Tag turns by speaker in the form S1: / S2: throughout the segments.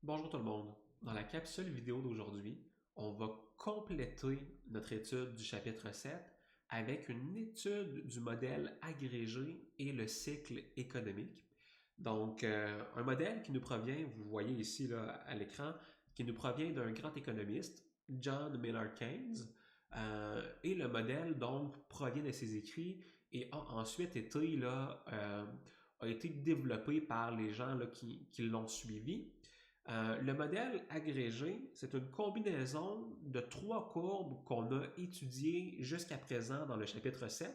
S1: Bonjour tout le monde. Dans la capsule vidéo d'aujourd'hui, on va compléter notre étude du chapitre 7 avec une étude du modèle agrégé et le cycle économique. Donc, un modèle qui nous provient, vous voyez ici là, à l'écran, qui nous provient d'un grand économiste, John Maynard Keynes, et le modèle donc provient de ses écrits et a ensuite été a été développé par les gens là, qui l'ont suivi. Le modèle agrégé, c'est une combinaison de trois courbes qu'on a étudiées jusqu'à présent dans le chapitre 7,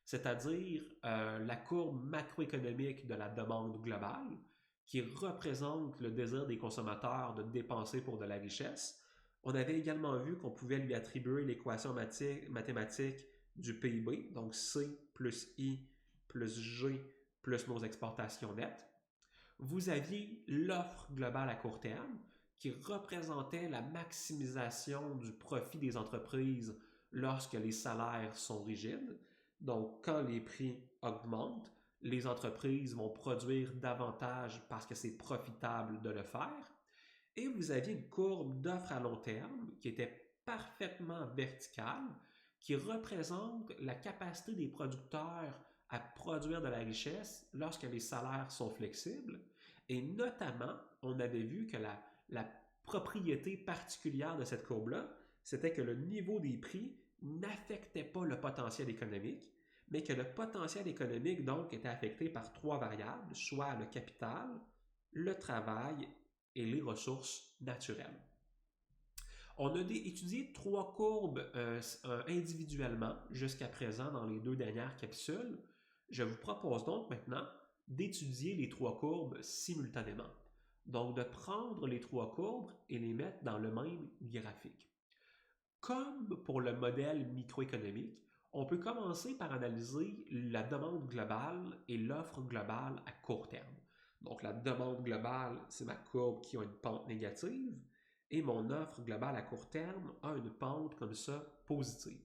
S1: c'est-à-dire la courbe macroéconomique de la demande globale, qui représente le désir des consommateurs de dépenser pour de la richesse. On avait également vu qu'on pouvait lui attribuer l'équation mathématique du PIB, donc C plus I plus G plus nos exportations nettes. Vous aviez l'offre globale à court terme qui représentait la maximisation du profit des entreprises lorsque les salaires sont rigides. Donc, quand les prix augmentent, les entreprises vont produire davantage parce que c'est profitable de le faire. Et vous aviez une courbe d'offre à long terme qui était parfaitement verticale, qui représente la capacité des producteurs à produire de la richesse lorsque les salaires sont flexibles. Et notamment, on avait vu que la propriété particulière de cette courbe-là, c'était que le niveau des prix n'affectait pas le potentiel économique, mais que le potentiel économique, donc, était affecté par trois variables, soit le capital, le travail et les ressources naturelles. On a étudié trois courbes individuellement jusqu'à présent dans les deux dernières capsules. Je vous propose donc maintenant d'étudier les trois courbes simultanément. Donc de prendre les trois courbes et les mettre dans le même graphique. Comme pour le modèle microéconomique, on peut commencer par analyser la demande globale et l'offre globale à court terme. Donc la demande globale, c'est ma courbe qui a une pente négative et mon offre globale à court terme a une pente comme ça positive.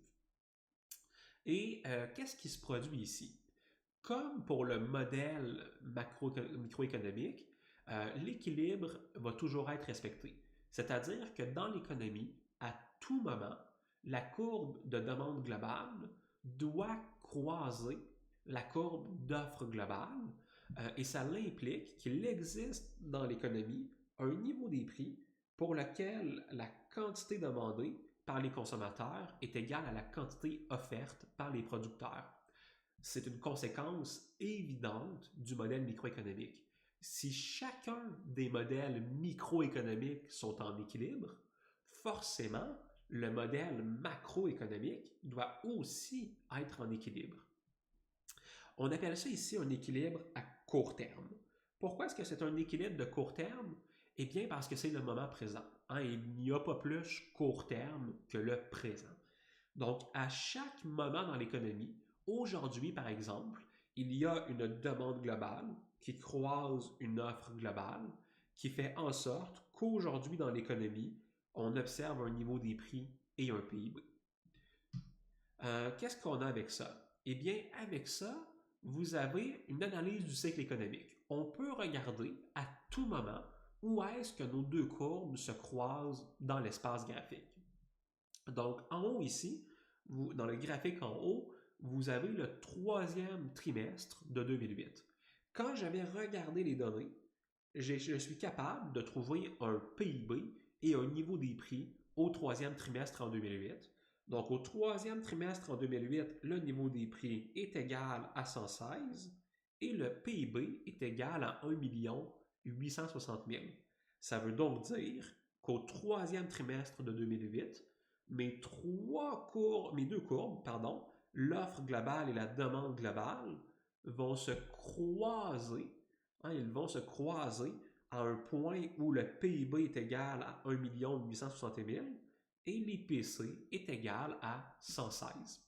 S1: Et qu'est-ce qui se produit ici? Comme pour le modèle microéconomique, l'équilibre va toujours être respecté. C'est-à-dire que dans l'économie, à tout moment, la courbe de demande globale doit croiser la courbe d'offre globale et ça implique qu'il existe dans l'économie un niveau des prix pour lequel la quantité demandée par les consommateurs est égale à la quantité offerte par les producteurs. C'est une conséquence évidente du modèle microéconomique. Si chacun des modèles microéconomiques sont en équilibre, forcément, le modèle macroéconomique doit aussi être en équilibre. On appelle ça ici un équilibre à court terme. Pourquoi est-ce que c'est un équilibre de court terme? Eh bien, parce que c'est le moment présent. Il n'y a pas plus court terme que le présent. Donc, à chaque moment dans l'économie, aujourd'hui par exemple, il y a une demande globale qui croise une offre globale qui fait en sorte qu'aujourd'hui dans l'économie, on observe un niveau des prix et un PIB. Qu'est-ce qu'on a avec ça? Eh bien, avec ça, vous avez une analyse du cycle économique. On peut regarder à tout moment où est-ce que nos deux courbes se croisent dans l'espace graphique. Donc, en haut ici, dans le graphique en haut, vous avez le troisième trimestre de 2008. Quand j'avais regardé les données, je suis capable de trouver un PIB et un niveau des prix au troisième trimestre en 2008. Donc, au troisième trimestre en 2008, le niveau des prix est égal à 116 et le PIB est égal à 1 860 000. Ça veut donc dire qu'au troisième trimestre de 2008, mes deux courbes, l'offre globale et la demande globale, vont se croiser. Ils vont se croiser à un point où le PIB est égal à 1 860 000 et l'IPC est égal à 116.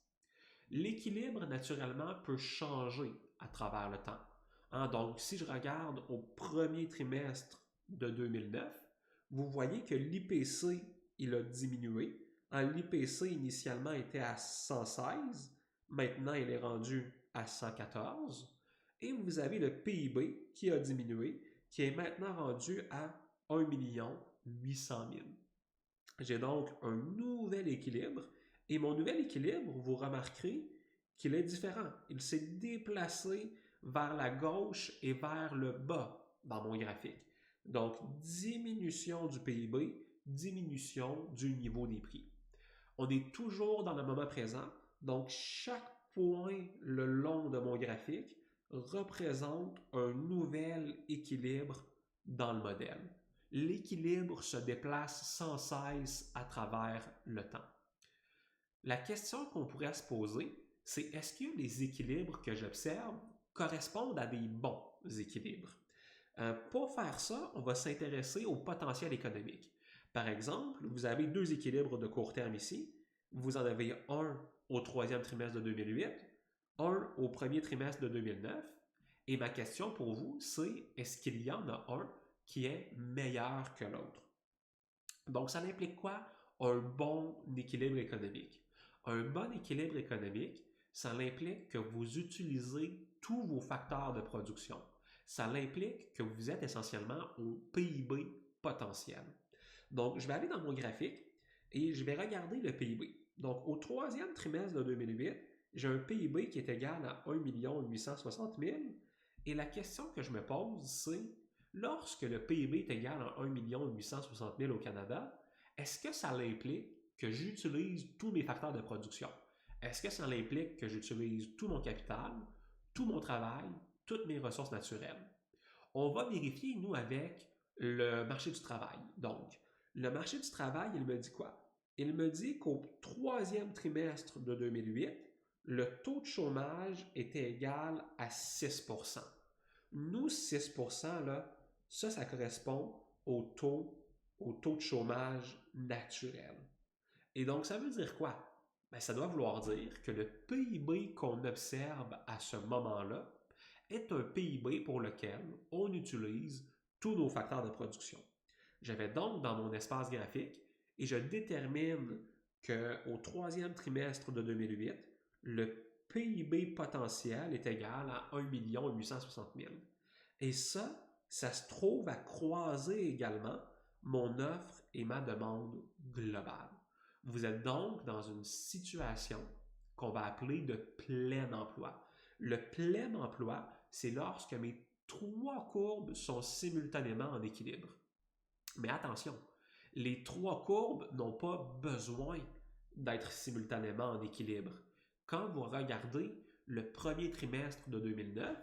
S1: L'équilibre, naturellement, peut changer à travers le temps. Donc, si je regarde au premier trimestre de 2009, vous voyez que l'IPC, il a diminué. L'IPC initialement était à 116, maintenant il est rendu à 114. Et vous avez le PIB qui a diminué, qui est maintenant rendu à 1 800 000. J'ai donc un nouvel équilibre et mon nouvel équilibre, vous remarquerez qu'il est différent. Il s'est déplacé vers la gauche et vers le bas dans mon graphique. Donc, diminution du PIB, diminution du niveau des prix. On est toujours dans le moment présent, donc chaque point le long de mon graphique représente un nouvel équilibre dans le modèle. L'équilibre se déplace sans cesse à travers le temps. La question qu'on pourrait se poser, c'est est-ce que les équilibres que j'observe correspondent à des bons équilibres? Pour faire ça, on va s'intéresser au potentiel économique. Par exemple, vous avez deux équilibres de court terme ici. Vous en avez un au troisième trimestre de 2008, un au premier trimestre de 2009. Et ma question pour vous, c'est est-ce qu'il y en a un qui est meilleur que l'autre? Donc, ça implique quoi? Un bon équilibre économique. Un bon équilibre économique, ça implique que vous utilisez tous vos facteurs de production. Ça implique que vous êtes essentiellement au PIB potentiel. Donc, je vais aller dans mon graphique et je vais regarder le PIB. Donc, au troisième trimestre de 2008, j'ai un PIB qui est égal à 1 860 000. Et la question que je me pose, c'est lorsque le PIB est égal à 1 860 000 au Canada, est-ce que ça implique que j'utilise tous mes facteurs de production? Est-ce que ça implique que j'utilise tout mon capital, tout mon travail, toutes mes ressources naturelles? On va vérifier, nous, avec le marché du travail. Donc, le marché du travail, il me dit quoi? Il me dit qu'au troisième trimestre de 2008, le taux de chômage était égal à 6 %. Nous, 6 % là, ça correspond au taux de chômage naturel. Et donc, ça veut dire quoi? Ben, ça doit vouloir dire que le PIB qu'on observe à ce moment-là est un PIB pour lequel on utilise tous nos facteurs de production. Je vais donc dans mon espace graphique et je détermine qu'au troisième trimestre de 2008, le PIB potentiel est égal à 1 860 000. Et ça se trouve à croiser également mon offre et ma demande globale. Vous êtes donc dans une situation qu'on va appeler de plein emploi. Le plein emploi, c'est lorsque mes trois courbes sont simultanément en équilibre. Mais attention, les trois courbes n'ont pas besoin d'être simultanément en équilibre. Quand vous regardez le premier trimestre de 2009,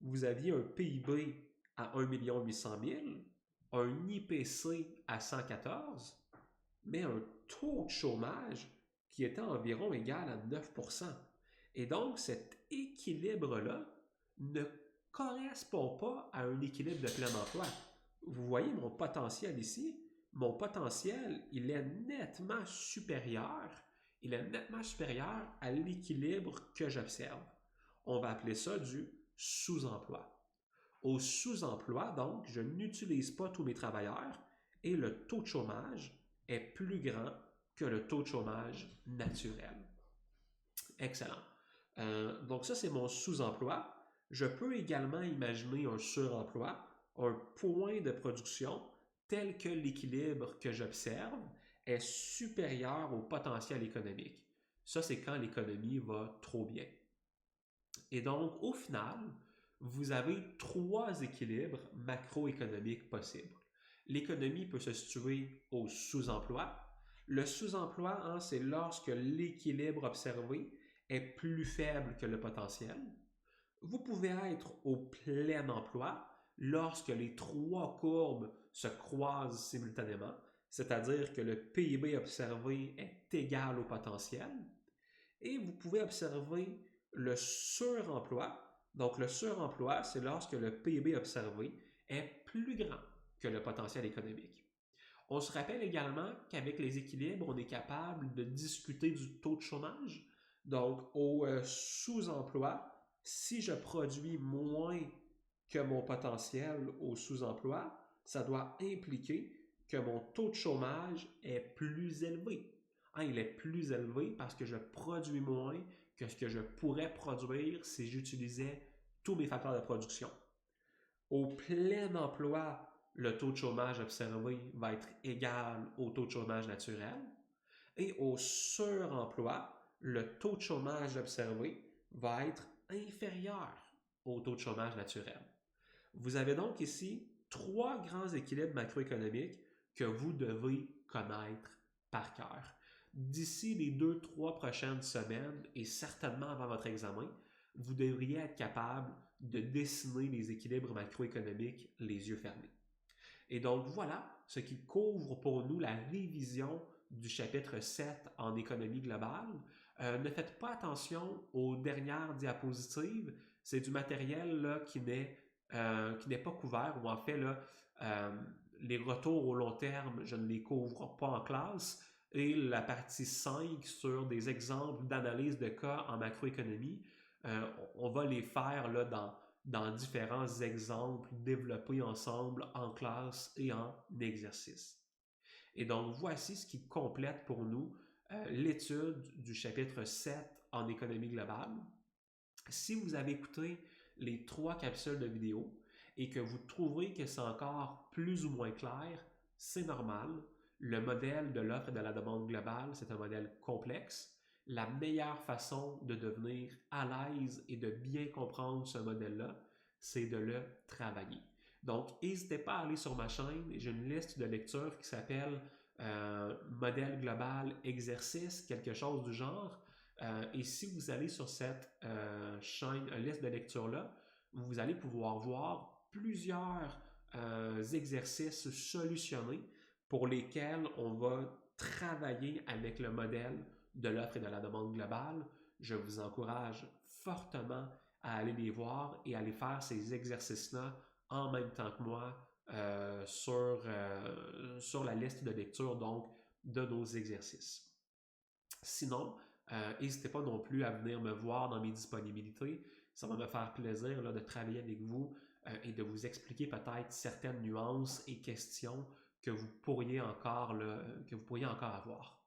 S1: vous aviez un PIB à 1 800 000, un IPC à 114, mais un taux de chômage qui était environ égal à 9 %. Et donc, cet équilibre-là ne correspond pas à un équilibre de plein emploi. Vous voyez mon potentiel ici? Mon potentiel, il est nettement supérieur. Il est nettement supérieur à l'équilibre que j'observe. On va appeler ça du sous-emploi. Au sous-emploi, donc, je n'utilise pas tous mes travailleurs et le taux de chômage est plus grand que le taux de chômage naturel. Excellent. Donc ça, c'est mon sous-emploi. Je peux également imaginer un suremploi, un point de production tel que l'équilibre que j'observe est supérieur au potentiel économique. Ça, c'est quand l'économie va trop bien. Et donc, au final, vous avez trois équilibres macroéconomiques possibles. L'économie peut se situer au sous-emploi. Le sous-emploi, hein, c'est lorsque l'équilibre observé est plus faible que le potentiel. Vous pouvez être au plein emploi lorsque les trois courbes se croisent simultanément, c'est-à-dire que le PIB observé est égal au potentiel. Et vous pouvez observer le suremploi. Donc, le suremploi, c'est lorsque le PIB observé est plus grand que le potentiel économique. On se rappelle également qu'avec les équilibres, on est capable de discuter du taux de chômage. Donc, au sous-emploi, si je produis moins que mon potentiel au sous-emploi, ça doit impliquer que mon taux de chômage est plus élevé. Hein, il est plus élevé parce que je produis moins que ce que je pourrais produire si j'utilisais tous mes facteurs de production. Au plein emploi, le taux de chômage observé va être égal au taux de chômage naturel. Et au suremploi, le taux de chômage observé va être inférieur au taux de chômage naturel. Vous avez donc ici trois grands équilibres macroéconomiques que vous devez connaître par cœur. D'ici les 2-3 prochaines semaines et certainement avant votre examen, vous devriez être capable de dessiner les équilibres macroéconomiques les yeux fermés. Et donc voilà ce qui couvre pour nous la révision du chapitre 7 en économie globale. Ne faites pas attention aux dernières diapositives, c'est du matériel là, qui n'est pas couvert, ou en fait, là, euh, les retours au long terme, je ne les couvre pas en classe, et la partie 5 sur des exemples d'analyse de cas en macroéconomie, on va les faire là, dans différents exemples développés ensemble en classe et en exercice. Et donc, voici ce qui complète pour nous l'étude du chapitre 7 en économie globale. Si vous avez écouté les 3 capsules de vidéo et que vous trouvez que c'est encore plus ou moins clair, c'est normal. Le modèle de l'offre et de la demande globale, c'est un modèle complexe. La meilleure façon de devenir à l'aise et de bien comprendre ce modèle-là, c'est de le travailler. Donc, n'hésitez pas à aller sur ma chaîne. J'ai une liste de lectures qui s'appelle Modèle global exercice, quelque chose du genre. Et si vous allez sur cette liste de lecture-là, vous allez pouvoir voir plusieurs exercices solutionnés pour lesquels on va travailler avec le modèle de l'offre et de la demande globale. Je vous encourage fortement à aller les voir et à aller faire ces exercices-là en même temps que moi sur la liste de lecture donc de nos exercices. Sinon, n'hésitez pas non plus à venir me voir dans mes disponibilités. Ça va me faire plaisir là, de travailler avec vous et de vous expliquer peut-être certaines nuances et questions que vous pourriez encore avoir.